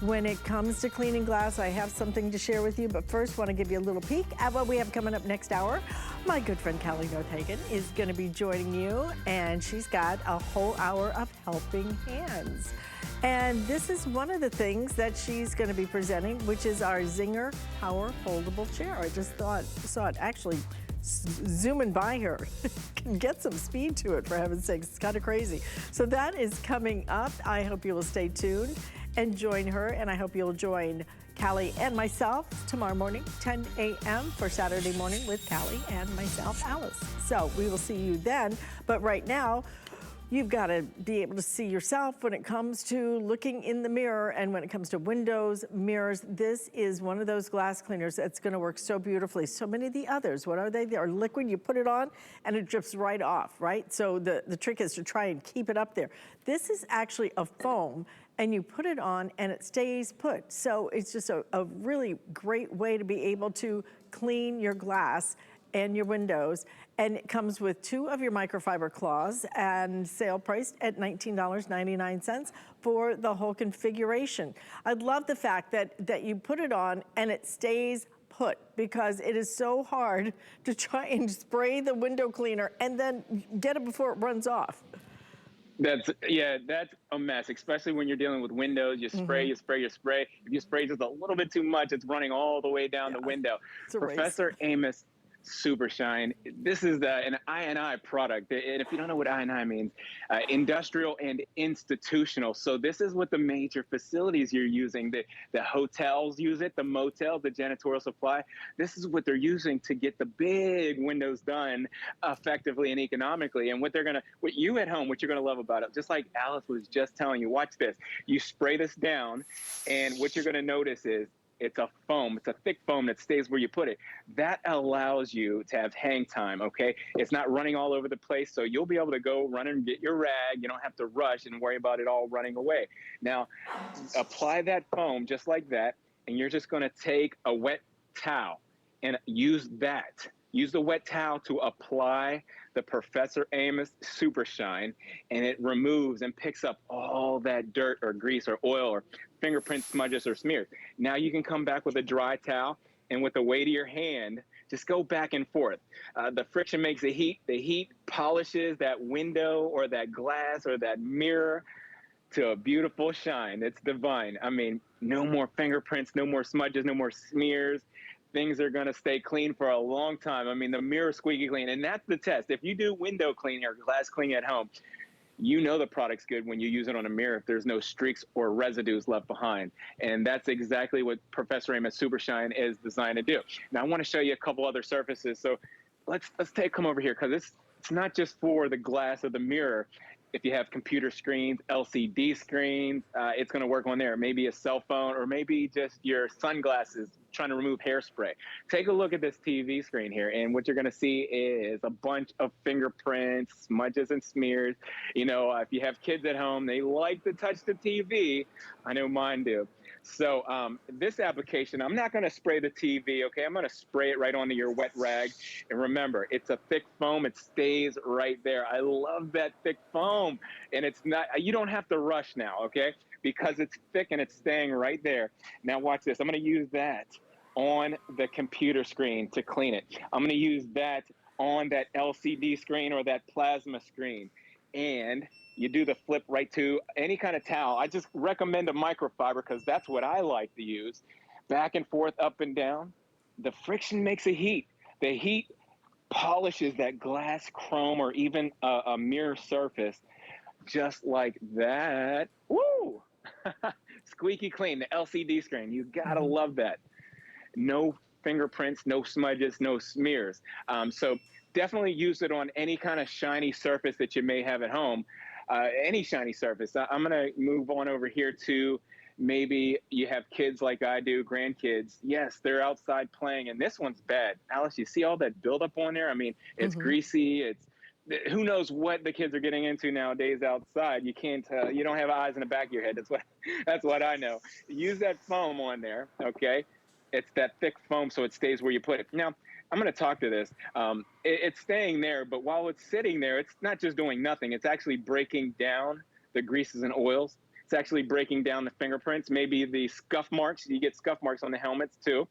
When it comes to cleaning glass, I have something to share with you, but first want to give you a little peek at what we have coming up next hour. My good friend Callie Nothagen is going to be joining you, and she's got a whole hour of helping hands. And this is one of the things that she's going to be presenting, which is our Zinger Power Foldable Chair. I just saw it actually zooming by her. Can get some speed to it, for heaven's sakes. It's kind of crazy. So that is coming up. I hope you will stay tuned and join her, and I hope you'll join Callie and myself tomorrow morning, 10 a.m. for Saturday Morning with Callie and myself, Alice. So we will see you then, but right now, you've got to be able to see yourself when it comes to looking in the mirror, and when it comes to windows, mirrors. This is one of those glass cleaners that's going to work so beautifully. So many of the others, what are they? They are liquid. You put it on and it drips right off, right? So the trick is to try and keep it up there. This is actually a foam, and you put it on and it stays put. So it's just a really great way to be able to clean your glass and your windows. And it comes with 2 of your microfiber cloths, and sale priced at $19.99 for the whole configuration. I love the fact that you put it on and it stays put, because it is so hard to try and spray the window cleaner and then get it before it runs off. That's a mess, especially when you're dealing with windows. You spray, you spray, you spray. If you spray just a little bit too much, it's running all the way down the window. Professor Amos Super Shine. This is an I&I product. And if you don't know what I&I means, industrial and institutional. So this is what the major facilities you're using. The hotels use it, the motels, the janitorial supply. This is what they're using to get the big windows done effectively and economically. And what you at home, what you're gonna love about it, just like Alice was just telling you, watch this. You spray this down, and what you're gonna notice is it's a foam. It's a thick foam that stays where you put it. That allows you to have hang time, okay? It's not running all over the place, so you'll be able to go run and get your rag. You don't have to rush and worry about it all running away. Now, apply that foam just like that, and you're just gonna take a wet towel and use that. Use the wet towel to apply the Professor Amos Super Shine, and it removes and picks up all that dirt or grease or oil or fingerprint smudges or smears. Now you can come back with a dry towel, and with the weight of your hand, just go back and forth. The friction makes the heat. The heat polishes that window or that glass or that mirror to a beautiful shine. It's divine. I mean, no more fingerprints, no more smudges, no more smears. Things are going to stay clean for a long time. I mean, the mirror squeaky clean, and that's the test. If you do window cleaning or glass cleaning at home, you know the product's good when you use it on a mirror if there's no streaks or residues left behind. And that's exactly what Professor Amos Super Shine is designed to do. Now, I want to show you a couple other surfaces. So let's come over here, because it's not just for the glass of the mirror. If you have computer screens, LCD screens, it's going to work on there. Maybe a cell phone, or maybe just your sunglasses trying to remove hairspray. Take a look at this TV screen here, and what you're going to see is a bunch of fingerprints, smudges, and smears. You know, if you have kids at home, they like to touch the TV. I know mine do. So this application, I'm not going to spray the TV, okay? I'm going to spray it right onto your wet rag. And remember, it's a thick foam. It stays right there. I love that thick foam. And it's not, you don't have to rush now, okay? Because it's thick and it's staying right there. Now watch this. I'm going to use that on the computer screen to clean it. I'm going to use that on that LCD screen or that plasma screen. And you do the flip right to any kind of towel. I just recommend a microfiber, because that's what I like to use. Back and forth, up and down. The friction makes a heat. The heat polishes that glass, chrome, or even a mirror surface just like that. Woo! Squeaky clean, the LCD screen. You gotta love that. No fingerprints, no smudges, no smears. So definitely use it on any kind of shiny surface that you may have at home. Any shiny surface. I'm going to move on over here to maybe you have kids like I do, grandkids. Yes, they're outside playing, and this one's bad. Alice, you see all that buildup on there? I mean, it's greasy. It's who knows what the kids are getting into nowadays outside. You can't, you don't have eyes in the back of your head. That's what I know. Use that foam on there, okay? It's that thick foam, so it stays where you put it. Now, I'm going to talk to this. It's staying there, but while it's sitting there, it's not just doing nothing. It's actually breaking down the greases and oils. It's actually breaking down the fingerprints, maybe the scuff marks. You get scuff marks on the helmets too.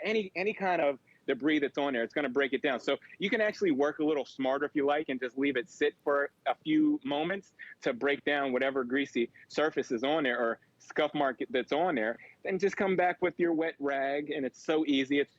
Any kind of debris that's on there, it's going to break it down. So you can actually work a little smarter if you like and just leave it sit for a few moments to break down whatever greasy surface is on there or scuff mark that's on there. Then just come back with your wet rag, and it's so easy. It's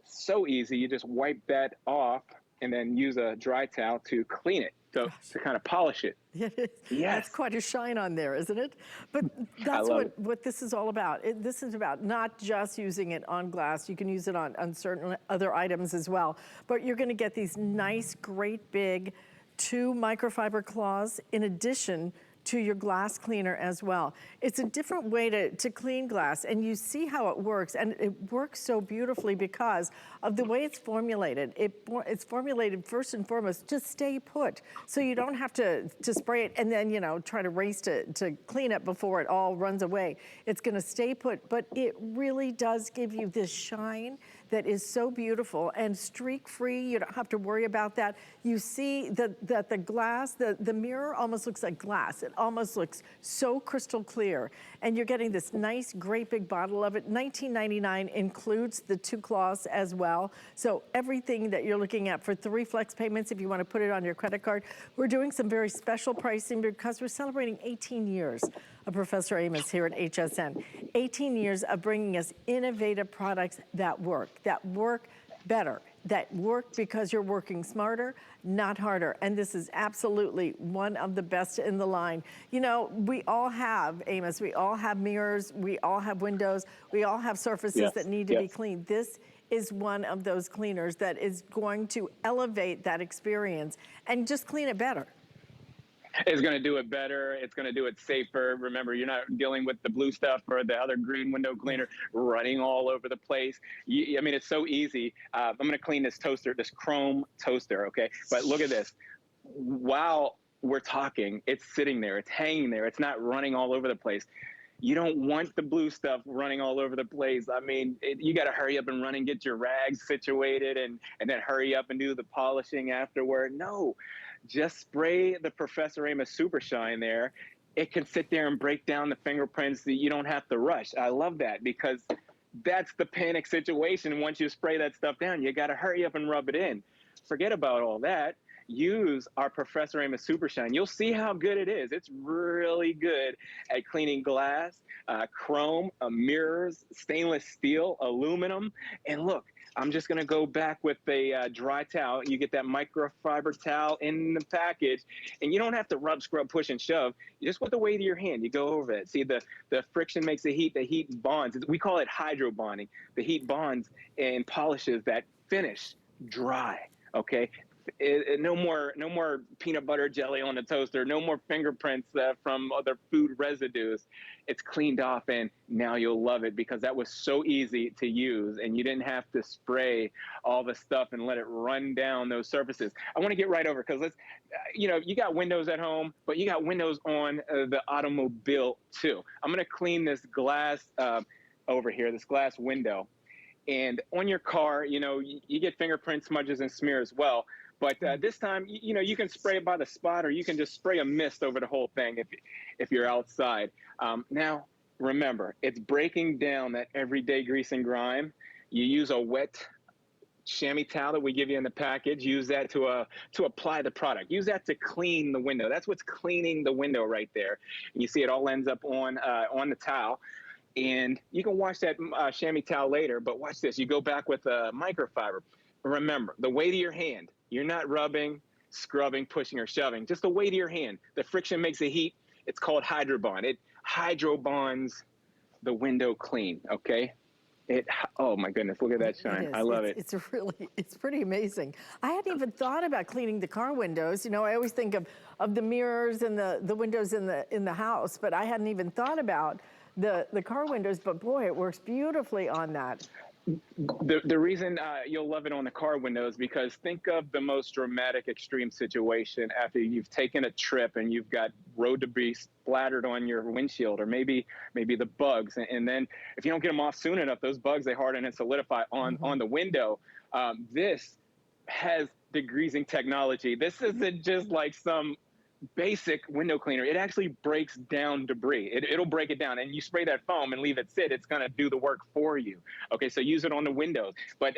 so easy. You just wipe that off and then use a dry towel to clean it, to kind of polish it. Yes. Yes. That's quite a shine on there, isn't it? But that's what this is all about. This is about not just using it on glass. You can use it on certain other items as well. But you're going to get these nice, great big 2 microfiber claws in addition to your glass cleaner as well. It's a different way to clean glass, and you see how it works, and it works so beautifully because of the way it's formulated. It's formulated first and foremost to stay put, so you don't have to spray it and then, you know, try to race to clean it before it all runs away. It's gonna stay put, but it really does give you this shine that is so beautiful and streak-free. You don't have to worry about that. You see that the glass, the mirror almost looks like glass. It almost looks so crystal clear. And you're getting this nice, great big bottle of it. $19.99 includes the 2 cloths as well. So everything that you're looking at for 3 flex payments, if you want to put it on your credit card. We're doing some very special pricing because we're celebrating 18 years of Professor Amos here at HSN. 18 years of bringing us innovative products that work better, that work because you're working smarter, not harder. And this is absolutely one of the best in the line. You know, we all have, Amos, we all have mirrors, we all have windows, we all have surfaces that need to be cleaned. This is one of those cleaners that is going to elevate that experience and just clean it better. It's going to do it better. It's going to do it safer. Remember, you're not dealing with the blue stuff or the other green window cleaner running all over the place. I mean, it's so easy. I'm going to clean this toaster, this chrome toaster, okay? But look at this. While we're talking, it's sitting there. It's hanging there. It's not running all over the place. You don't want the blue stuff running all over the place. I mean, you got to hurry up and run and get your rags situated and then hurry up and do the polishing afterward. No. Just spray the Professor Amos Super Shine there. It can sit there and break down the fingerprints. You don't have to rush. I love that because that's the panic situation. Once you spray that stuff down, you got to hurry up and rub it in. Forget about all that. Use our Professor Amos Super Shine. You'll see how good it is. It's really good at cleaning glass, chrome, mirrors, stainless steel, aluminum. And look, I'm just going to go back with a dry towel. You get that microfiber towel in the package, and you don't have to rub, scrub, push, and shove. You just with the weight of your hand, you go over it. See, the friction makes the heat bonds. We call it hydro bonding. The heat bonds and polishes that finish dry, okay? No more peanut butter jelly on the toaster. No more fingerprints from other food residues. It's cleaned off, and now you'll love it because that was so easy to use, and you didn't have to spray all the stuff and let it run down those surfaces. I want to get right over because let's, you know, you got windows at home, but you got windows on the automobile too. I'm going to clean this glass over here, this glass window, and on your car, you know, you get fingerprint smudges and smear as well. But this time, you know, you can spray it by the spot, or you can just spray a mist over the whole thing if you're outside. Now, remember, it's breaking down that everyday grease and grime. You use a wet chamois towel that we give you in the package. Use that to apply the product. Use that to clean the window. That's what's cleaning the window right there. And you see it all ends up on the towel. And you can wash that chamois towel later, but watch this. You go back with a microfiber. Remember, the weight of your hand. You're not rubbing, scrubbing, pushing, or shoving. Just the weight of your hand. The friction makes the heat. It's called hydro bond. It hydro bonds the window clean, okay? Oh my goodness, look at that shine. I love it. It's pretty amazing. I hadn't even thought about cleaning the car windows. You know, I always think of the mirrors and the windows in the house, but I hadn't even thought about the car windows, but boy, it works beautifully on that. The reason you'll love it on the car windows, because think of the most dramatic extreme situation after you've taken a trip and you've got road debris splattered on your windshield, or maybe the bugs. And then if you don't get them off soon enough, those bugs, they harden and solidify on the window. This has degreasing technology. This isn't just like some basic window cleaner, it actually breaks down debris. It'll break it down, and you spray that foam and leave it sit, it's going to do the work for you. Okay, so use it on the windows. But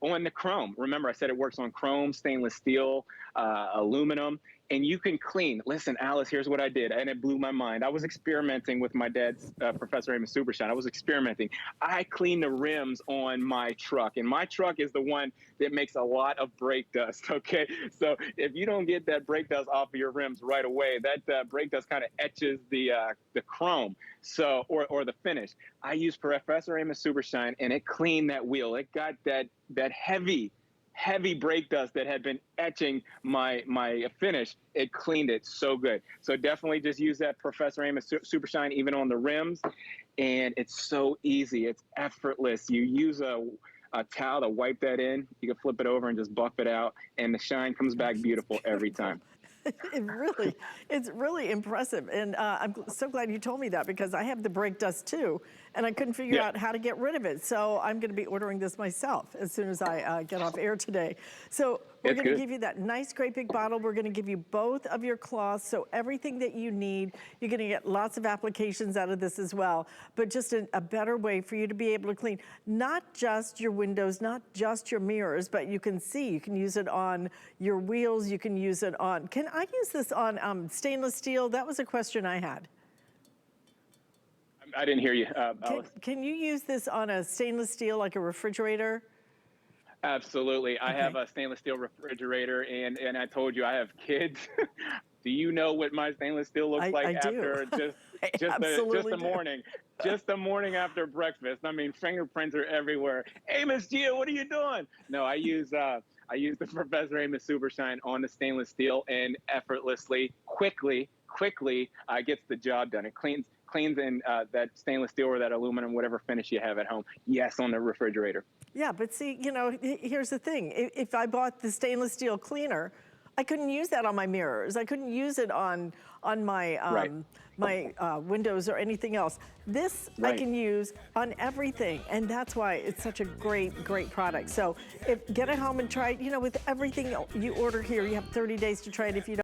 on the chrome, remember I said it works on chrome, stainless steel, aluminum, and you can clean. Listen, Alice, here's what I did, and it blew my mind. I was experimenting with my dad's Professor Amos Supershine. I was experimenting. I cleaned the rims on my truck, and my truck is the one that makes a lot of brake dust, okay? So if you don't get that brake dust off of your rims right away, that brake dust kind of etches the chrome, so or the finish. I used Professor Amos Supershine, and it cleaned that wheel. It got that heavy brake dust that had been etching my finish. It cleaned it so good. So definitely just use that Professor Amos Supershine even on the rims, and it's so easy. It's effortless. You use a towel to wipe that in. You can flip it over and just buff it out, and the shine comes back beautiful every time. It's really impressive. And I'm so glad you told me that, because I have the brake dust too, and I couldn't figure out how to get rid of it. So I'm going to be ordering this myself as soon as I get off air today. So we're going to give you that nice, great big bottle. We're going to give you both of your cloths, so everything that you need. You're going to get lots of applications out of this as well, but just a better way for you to be able to clean not just your windows, not just your mirrors, but you can see, you can use it on your wheels, you can use it on, can I use this on stainless steel? That was a question I had. I didn't hear you, Alice. Can you use this on a stainless steel, like a refrigerator? Absolutely. I have a stainless steel refrigerator, and I told you I have kids. Do you know what my stainless steel looks like after just the morning? Just the morning after breakfast. I mean, fingerprints are everywhere. Amos, Gio, what are you doing? No, I use the Professor Amos Supershine on the stainless steel, and effortlessly, quickly gets the job done. It cleans in that stainless steel or that aluminum, whatever finish you have at home. Yes, on the refrigerator. Yeah, but see, you know, here's the thing. If I bought the stainless steel cleaner, I couldn't use that on my mirrors. I couldn't use it on my my windows or anything else. This I can use on everything, and that's why it's such a great product. So get it home and try it. You know, with everything you order here, you have 30 days to try it. If you don't